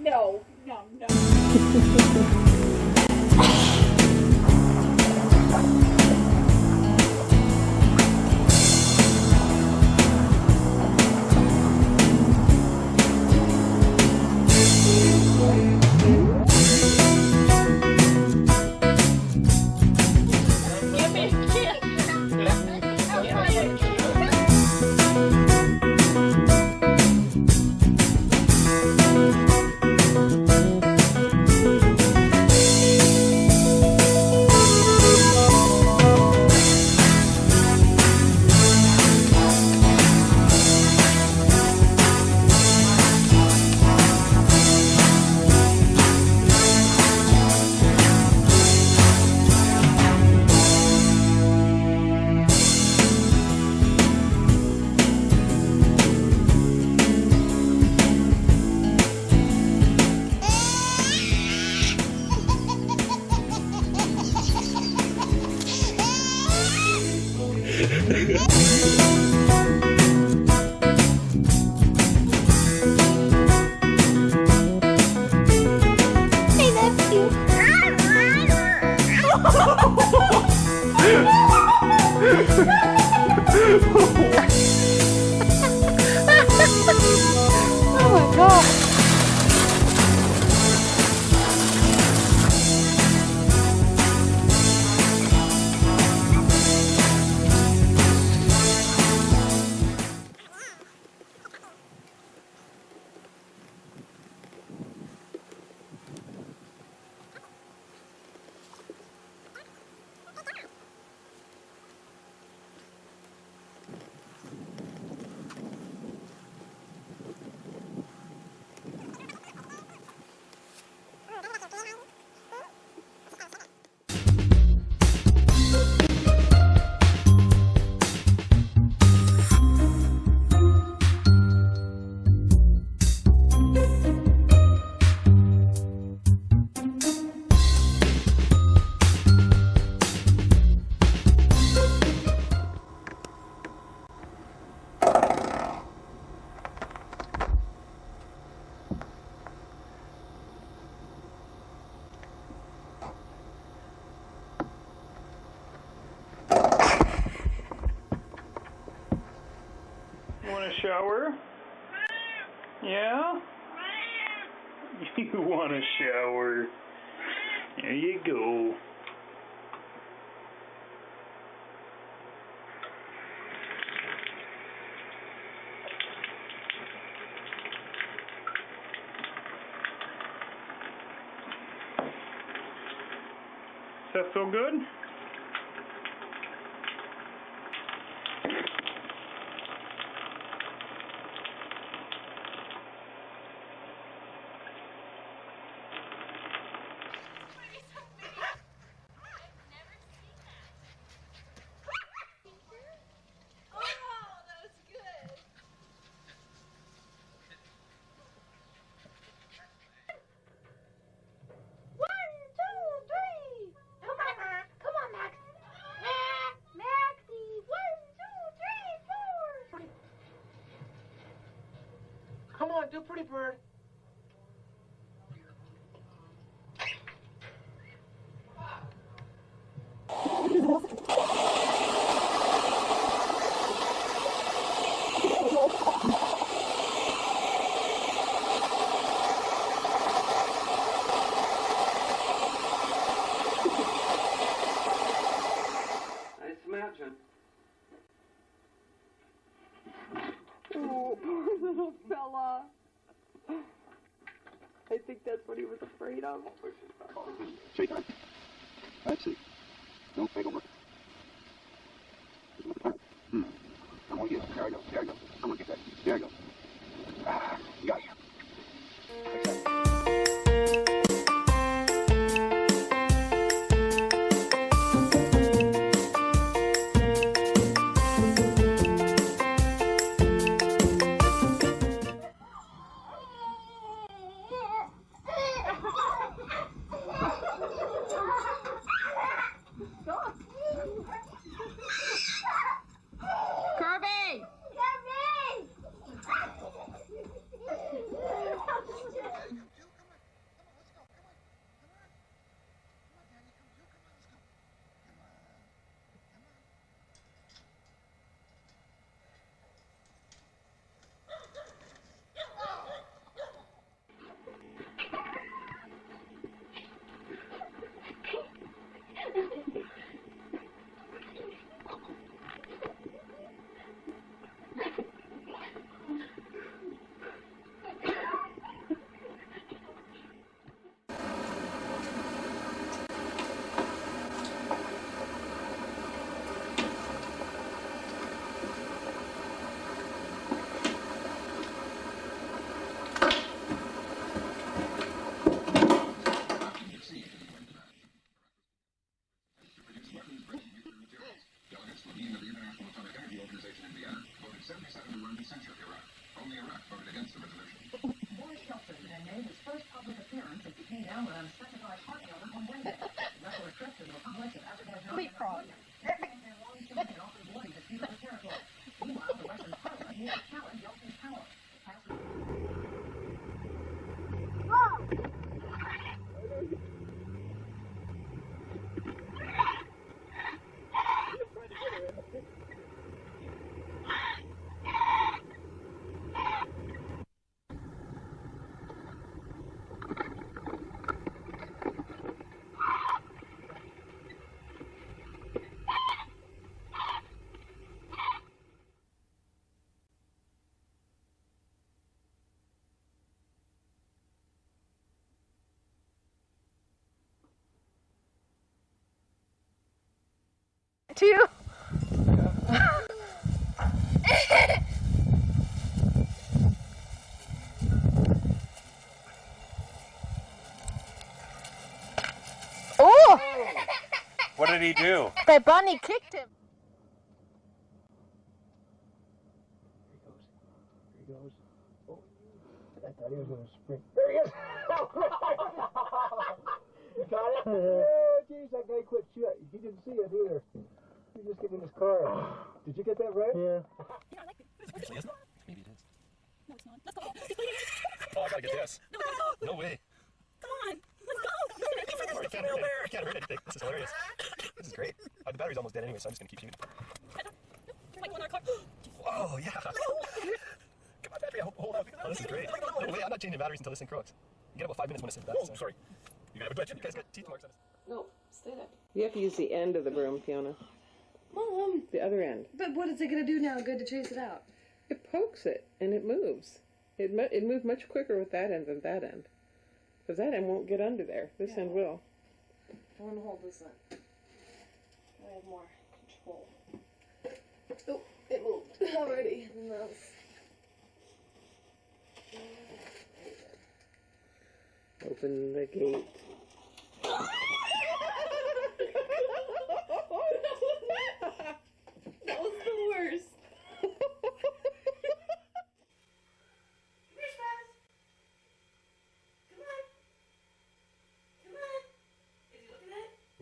No, no, no. Oh my god. Want a shower? Yeah? You want a shower? There you go. Does that feel good? Come on, do Pretty Bird. Nice imagine. Oh, poor little fella. I think that's what he was afraid of. Shake on. Let's see. Don't take over. I'm gonna get it. There I go. There I go. I'm gonna get that. There I go. Ah, you got it. too? Oh! What did he do? That bunny kicked him. Here he goes. Oh, I thought he was going to sprint. There he is! You got it? Oh, jeez, that guy quit shit. He didn't see it either. He just get in his car. Did you get that right? Yeah. Yeah, I like it. Usually isn't it? Maybe it is. No, it's not. Let's go. Oh, I gotta get this. No, let's go. No way. Come on. Let's go. I can't hurt it. I can't hurt anything. This is hilarious. This is great. The battery's almost dead anyway, so I'm just gonna keep shooting. You're like going our car. Oh, yeah. Come on, battery. Hold on. Oh, this is great. No way. I'm not changing batteries until this thing crooks. You get about 5 minutes when it says that. Oh, sorry. You guys got teeth marks on it. No, stay there. You have to use the end of the broom, Fiona. Mom! The other end. But what is it going to do now good to chase it out? It pokes it, and it moves. It moves much quicker with that end than that end. Because that end won't get under there. This end will. I want to hold this end. I have more control. Oh, it moved already. It moves. Open the gate. That was the worst.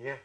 Yeah.